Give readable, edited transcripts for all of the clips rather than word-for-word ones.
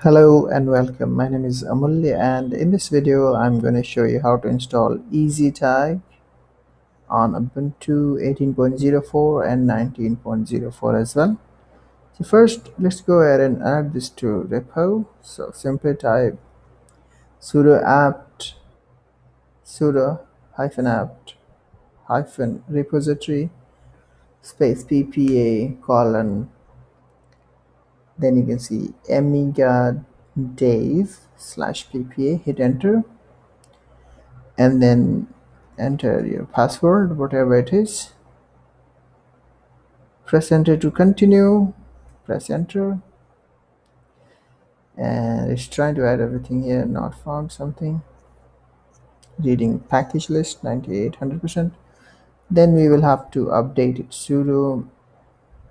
Hello and welcome. My name is Amulya, and in this video I'm going to show you how to install gnome-easytag on Ubuntu 18.04 and 19.04 as well. So first let's go ahead and add this to repo. So simply type sudo apt sudo -apt repository space ppa colon, then you can see amiga dave/ppa, hit enter, and then enter your password, whatever it is. Press enter to continue. Press enter, and it's trying to add everything here. Not found something. Reading package list 9800%. Then we will have to update it. Sudo.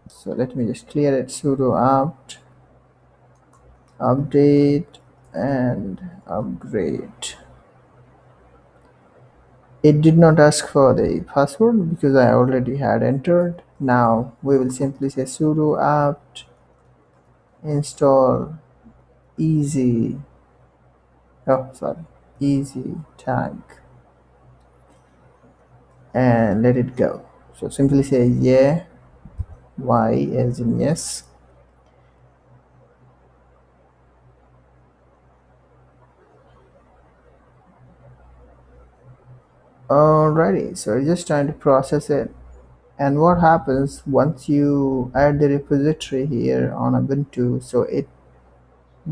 So let me just clear it. Sudo apt update and upgrade. It did not ask for the password because I already had entered. Now we will simply say sudo apt install easy oh sorry easy tag and let it go. So simply say yeah, y as in yes. Alrighty, so it's just trying to process it. And what happens once you add the repository here on Ubuntu, so it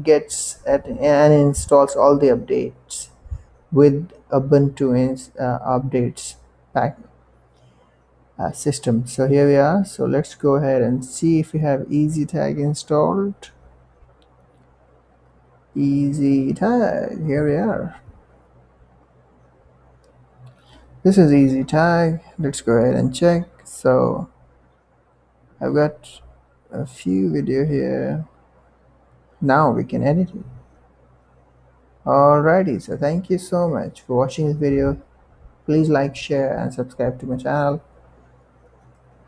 gets at and installs all the updates with Ubuntu updates pack system. So here we are. So let's go ahead and see if we have gnome-easytag installed. Gnome-easytag, here we are. This is gnome-easytag. Let's go ahead and check. So I've got a few video here. Now we can edit it. Alrighty, so thank you so much for watching this video. Please like, share and subscribe to my channel.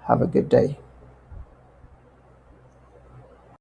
Have a good day.